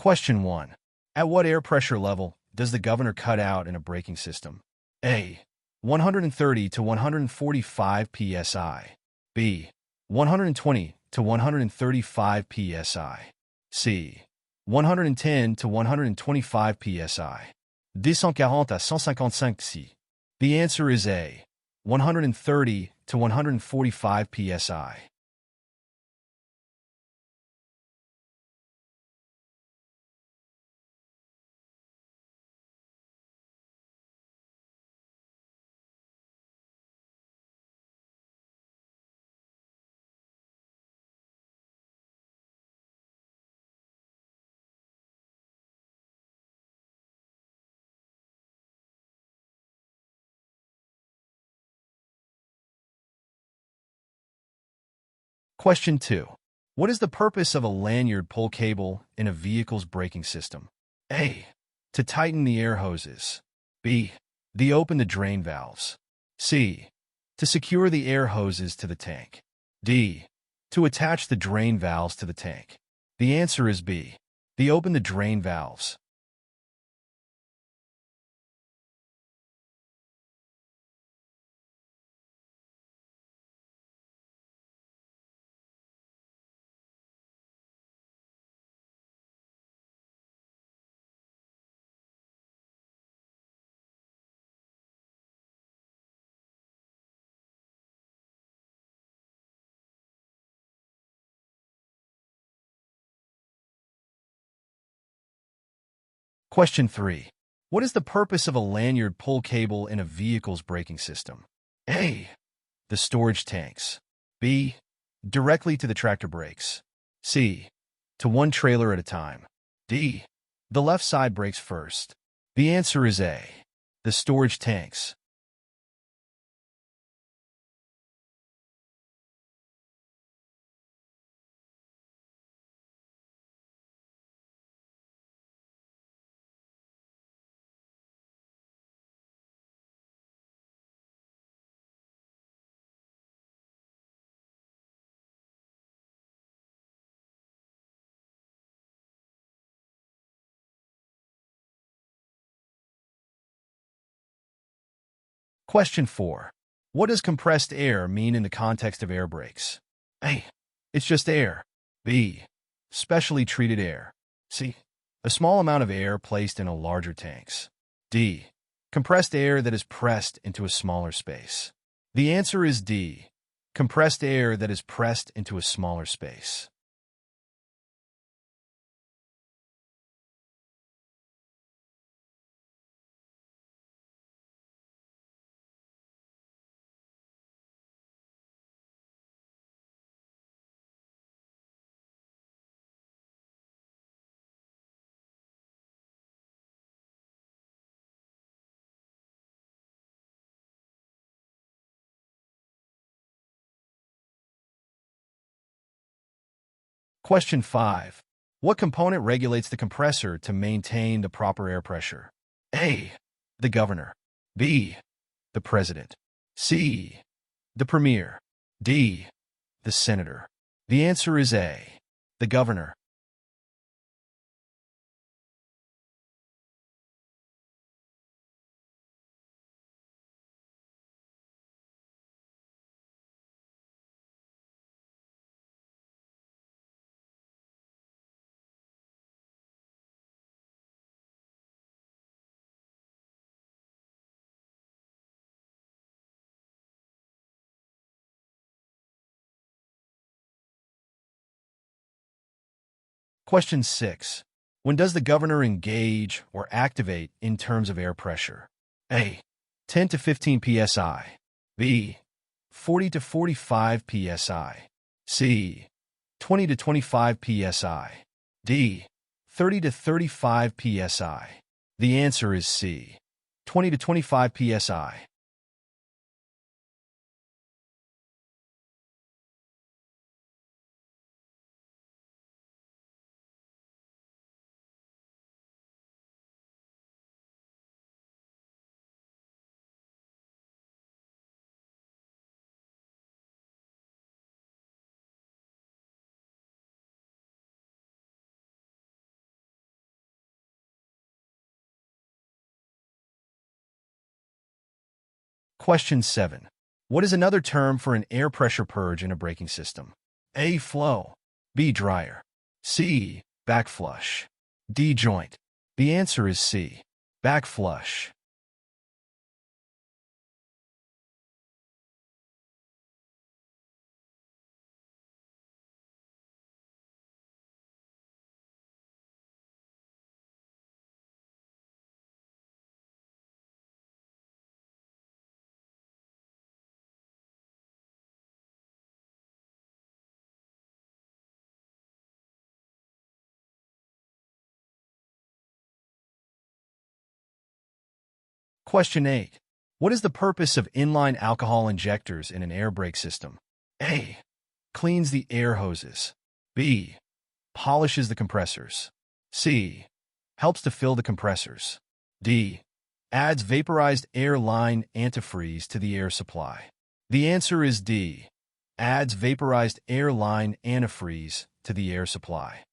Question 1. At what air pressure level does the governor cut out in a braking system? A. 130 to 145 psi. B. 120 to 135 psi. C. 110 to 125 psi. 240 à 155 psi. The answer is A. 130 to 145 psi. Question 2. What is the purpose of a lanyard pull cable in a vehicle's braking system? A. To tighten the air hoses. B. To open the drain valves. C. To secure the air hoses to the tank. D. To attach the drain valves to the tank. The answer is B. To open the drain valves. Question 3. What is the purpose of a lanyard pull cable in a vehicle's braking system? A. The storage tanks. B. Directly to the tractor brakes. C. To one trailer at a time. D. The left side brakes first. The answer is A. The storage tanks. Question 4. What does compressed air mean in the context of air brakes? A. It's just air. B. Specially treated air. C. A small amount of air placed in a larger tanks. D. Compressed air that is pressed into a smaller space. The answer is D. Compressed air that is pressed into a smaller space. Question 5. What component regulates the compressor to maintain the proper air pressure? A. The governor. B. The president. C. The premier. D. The senator. The answer is A. The governor. Question 6. When does the governor engage or activate in terms of air pressure? A. 10 to 15 psi. B. 40 to 45 psi. C. 20 to 25 psi. D. 30 to 35 psi. The answer is C. 20 to 25 psi. Question 7. What is another term for an air pressure purge in a braking system? A. Flow. B. Dryer. C. Backflush. D. Joint. The answer is C. Backflush. Question 8. What is the purpose of inline alcohol injectors in an air brake system? A. Cleans the air hoses. B. Polishes the compressors. C. Helps to fill the compressors. D. Adds vaporized air line antifreeze to the air supply. The answer is D. Adds vaporized air line antifreeze to the air supply.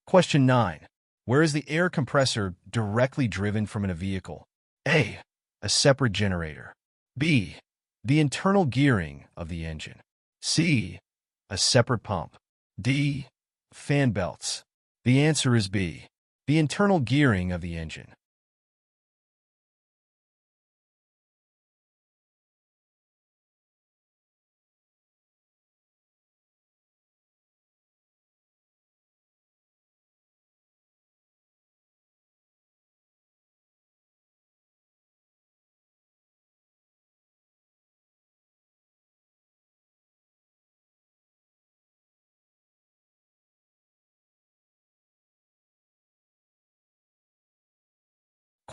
Question 9. Where is the air compressor directly driven from in a vehicle? A. A separate generator. B. The internal gearing of the engine. C. A separate pump. D. Fan belts. The answer is B. The internal gearing of the engine.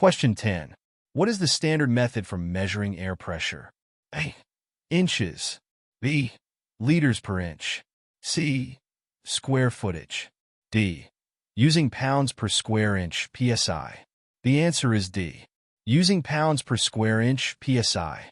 Question 10. What is the standard method for measuring air pressure? A. Inches. B. Liters per inch. C. Square footage. D. Using pounds per square inch (psi). The answer is D. Using pounds per square inch (psi).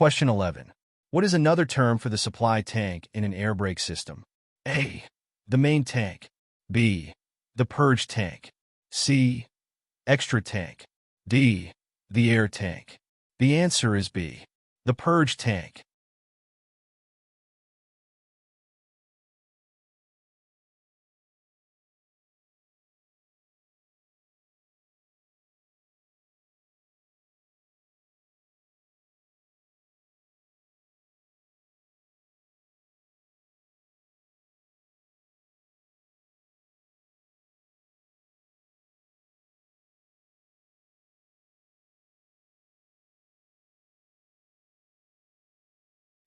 Question 11. What is another term for the supply tank in an air brake system? A. The main tank. B. The purge tank. C. Extra tank. D. The air tank. The answer is B. The purge tank.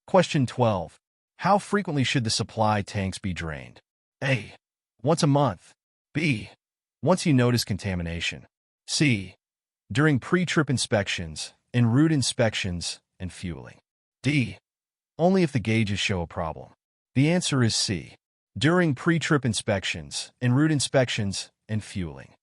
Question 12. How frequently should the supply tanks be drained? A. Once a month. B. Once you notice contamination. C. During pre-trip inspections, en route inspections, and fueling. D. Only if the gauges show a problem. The answer is C. During pre-trip inspections, en route inspections, and fueling.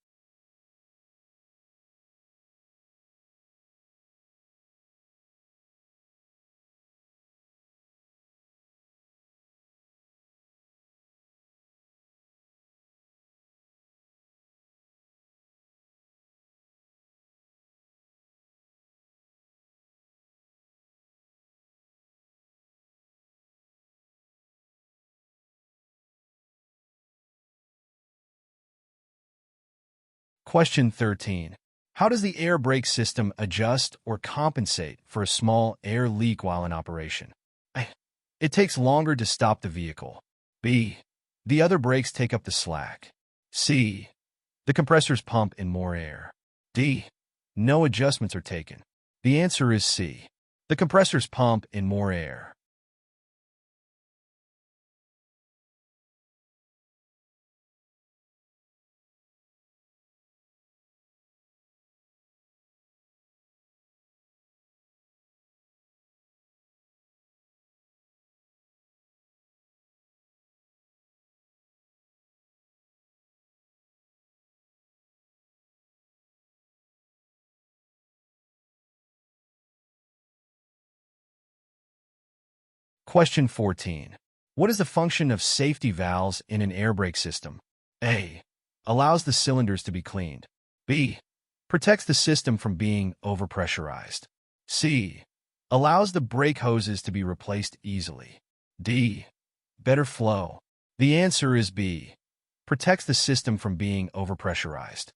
Question 13. How does the air brake system adjust or compensate for a small air leak while in operation? A. It takes longer to stop the vehicle. B. The other brakes take up the slack. C. The compressors pump in more air. D. No adjustments are taken. The answer is C. The compressors pump in more air. Question 14. What is the function of safety valves in an air brake system? A. Allows the cylinders to be cleaned. B. Protects the system from being overpressurized. C. Allows the brake hoses to be replaced easily. D. Better flow. The answer is B. Protects the system from being overpressurized.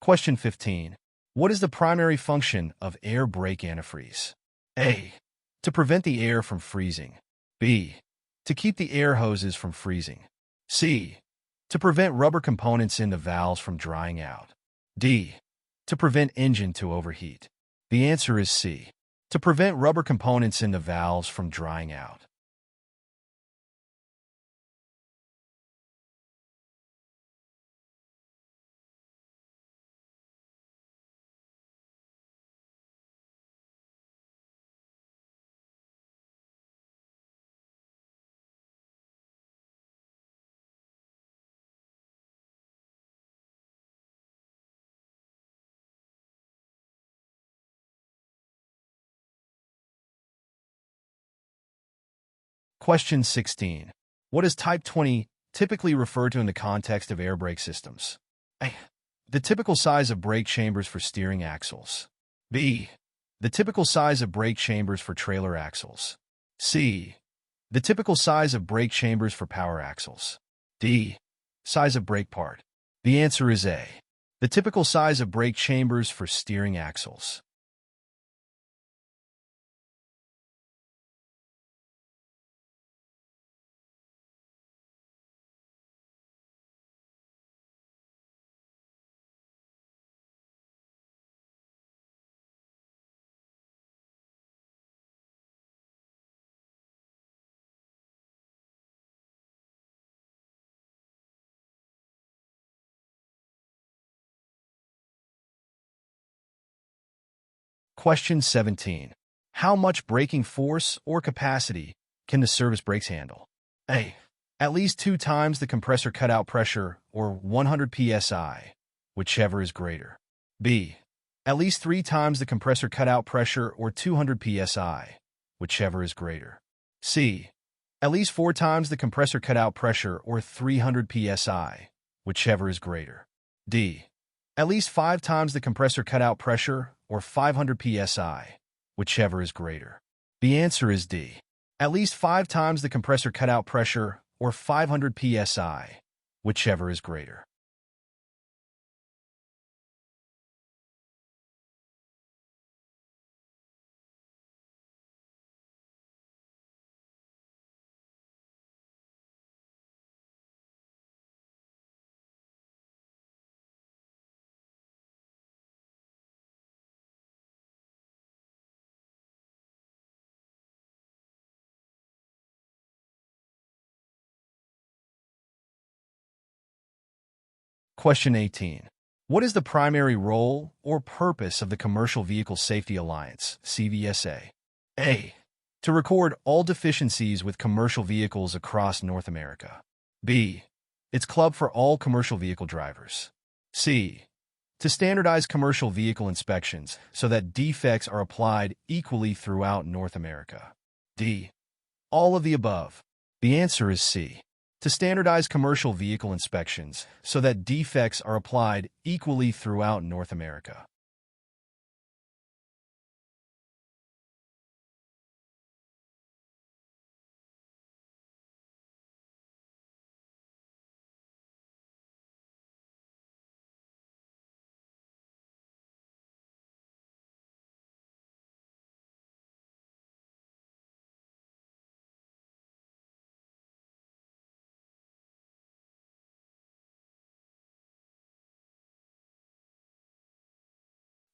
Question 15. What is the primary function of air brake antifreeze? A. To prevent the air from freezing. B. To keep the air hoses from freezing. C. To prevent rubber components in the valves from drying out. D. To prevent engine to overheat. The answer is C. To prevent rubber components in the valves from drying out. Question 16. What is Type 20 typically referred to in the context of air brake systems? A. The typical size of brake chambers for steering axles. B. The typical size of brake chambers for trailer axles. C. The typical size of brake chambers for power axles. D. Size of brake part. The answer is A. The typical size of brake chambers for steering axles. Question 17. How much braking force or capacity can the service brakes handle? A. At least 2 times the compressor cutout pressure, or 100 psi, whichever is greater. B. At least 3 times the compressor cutout pressure, or 200 psi, whichever is greater. C. At least 4 times the compressor cutout pressure, or 300 psi, whichever is greater. D. At least 5 times the compressor cutout pressure, or 500 psi, whichever is greater. The answer is D. At least 5 times the compressor cutout pressure, or 500 psi, whichever is greater. Question 18. What is the primary role or purpose of the Commercial Vehicle Safety Alliance, CVSA? A. To record all deficiencies with commercial vehicles across North America. B. It's club for all commercial vehicle drivers. C. To standardize commercial vehicle inspections so that defects are applied equally throughout North America. D. All of the above. The answer is C. To standardize commercial vehicle inspections so that defects are applied equally throughout North America.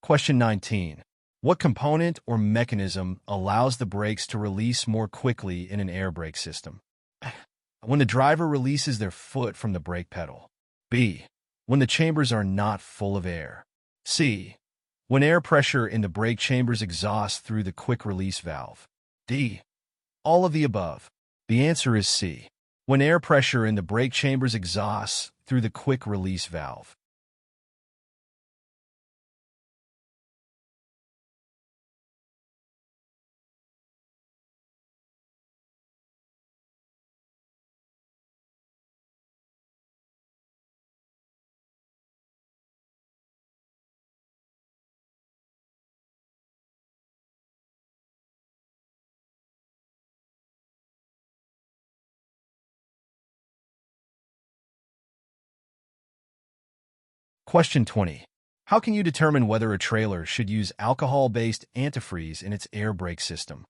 Question 19. What component or mechanism allows the brakes to release more quickly in an air brake system? When the driver releases their foot from the brake pedal. B. When the chambers are not full of air. C. When air pressure in the brake chambers exhausts through the quick-release valve. D. All of the above. The answer is C. When air pressure in the brake chambers exhausts through the quick-release valve. Question 20. How can you determine whether a trailer should use alcohol-based antifreeze in its air brake system?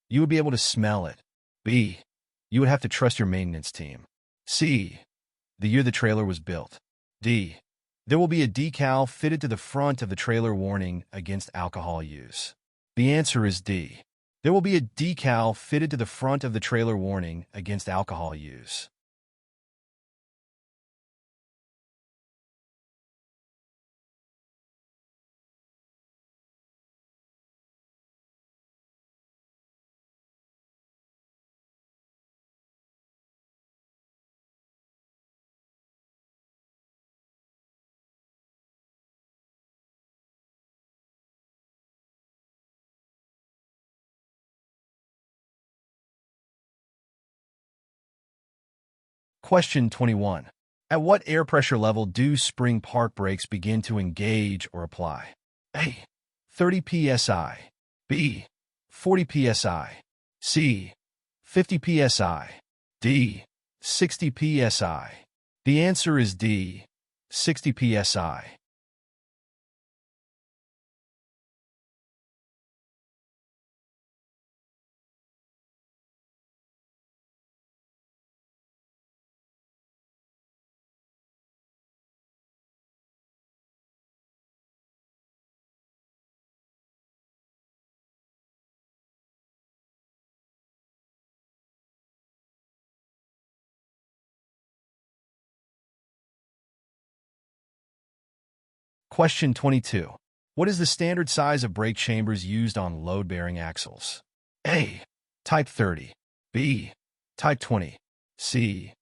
You would be able to smell it. B. You would have to trust your maintenance team. C. The year the trailer was built. D. There will be a decal fitted to the front of the trailer warning against alcohol use. The answer is D. There will be a decal fitted to the front of the trailer warning against alcohol use. Question 21. At what air pressure level do spring park brakes begin to engage or apply? A. 30 psi. B. 40 psi. C. 50 psi. D. 60 psi. The answer is D. 60 psi. Question 22. What is the standard size of brake chambers used on load-bearing axles? A. Type 30. B. Type 20. C.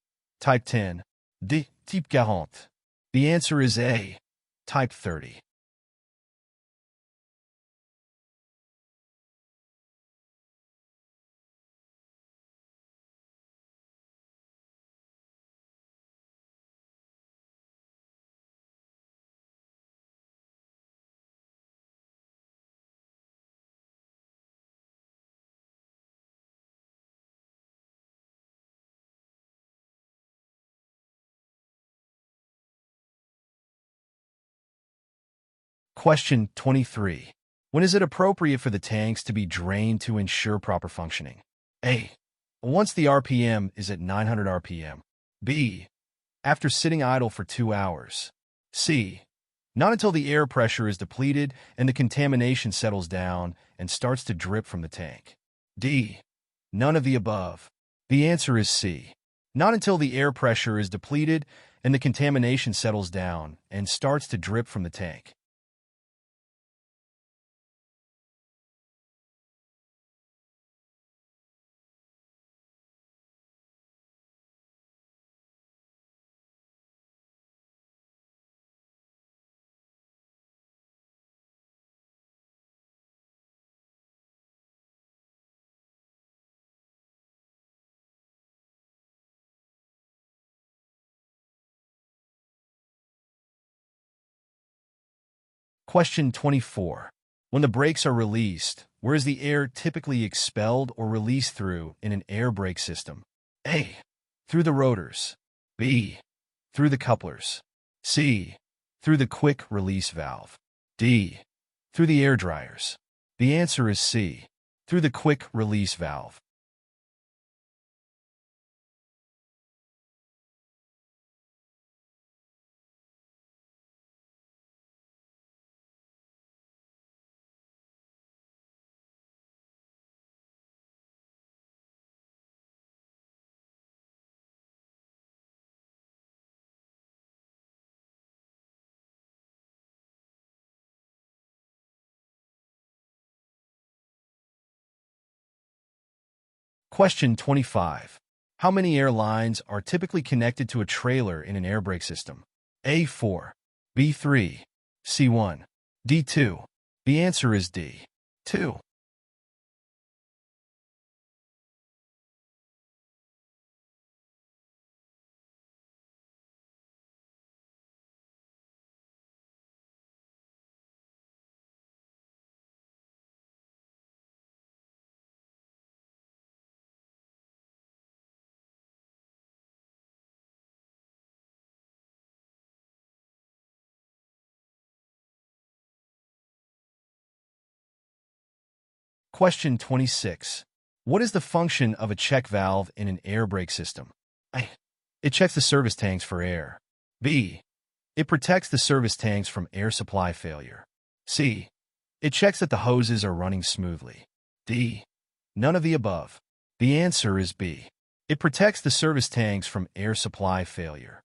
Type 10. D. Type 40. The answer is A. Type 30. Question 23. When is it appropriate for the tanks to be drained to ensure proper functioning? A. Once the RPM is at 900 RPM. B. After sitting idle for 2 hours. C. Not until the air pressure is depleted and the contamination settles down and starts to drip from the tank. D. None of the above. The answer is C. Not until the air pressure is depleted and the contamination settles down and starts to drip from the tank. Question 24. When the brakes are released, where is the air typically expelled or released through in an air brake system? A. Through the rotors. B. Through the couplers. C. Through the quick release valve. D. Through the air dryers. The answer is C. Through the quick release valve. Question 25. How many air lines are typically connected to a trailer in an air brake system? A4, B3, C1, D2. The answer is D. 2. Question 26. What is the function of a check valve in an air brake system? A. It checks the service tanks for air. B. It protects the service tanks from air supply failure. C. It checks that the hoses are running smoothly. D. None of the above. The answer is B. It protects the service tanks from air supply failure.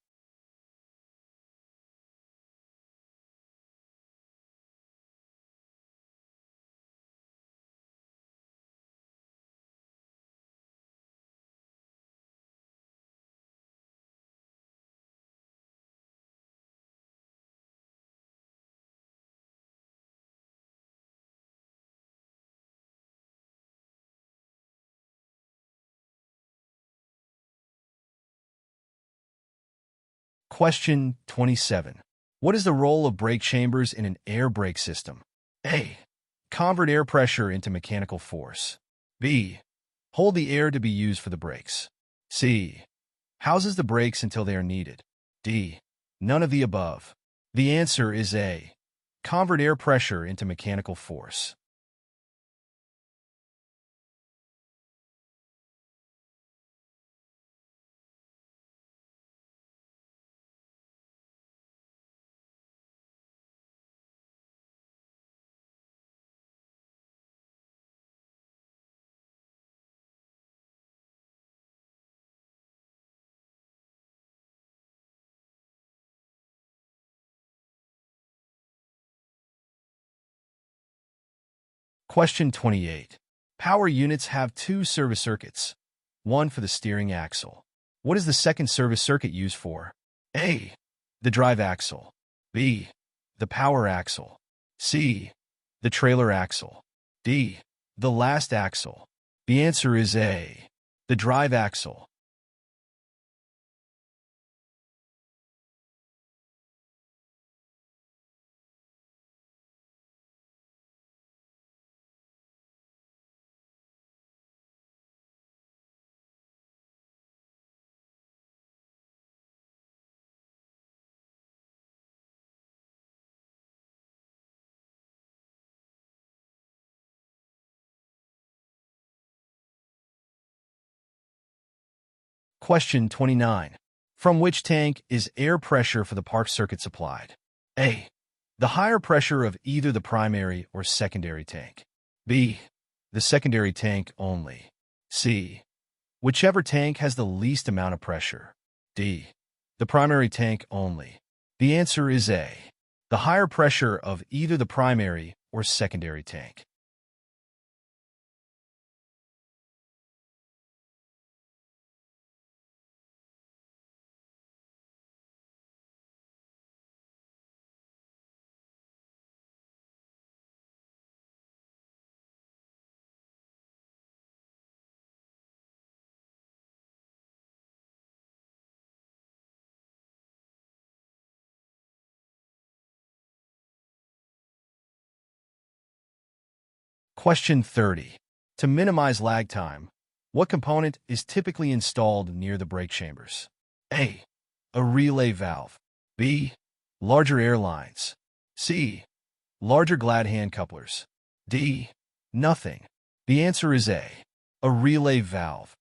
Question 27. What is the role of brake chambers in an air brake system? A. Convert air pressure into mechanical force. B. Hold the air to be used for the brakes. C. Houses the brakes until they are needed. D. None of the above. The answer is A. Convert air pressure into mechanical force. Question 28. Power units have two service circuits, one for the steering axle. What is the second service circuit used for? A. The drive axle. B. The power axle. C. The trailer axle. D. The last axle. The answer is A. The drive axle. Question 29. From which tank is air pressure for the park circuit supplied? A. The higher pressure of either the primary or secondary tank. B. The secondary tank only. C. Whichever tank has the least amount of pressure. D. The primary tank only. The answer is A. The higher pressure of either the primary or secondary tank. Question 30. To minimize lag time, what component is typically installed near the brake chambers? A. A relay valve. B. Larger air lines. C. Larger glad hand couplers. D. Nothing. The answer is A. A relay valve.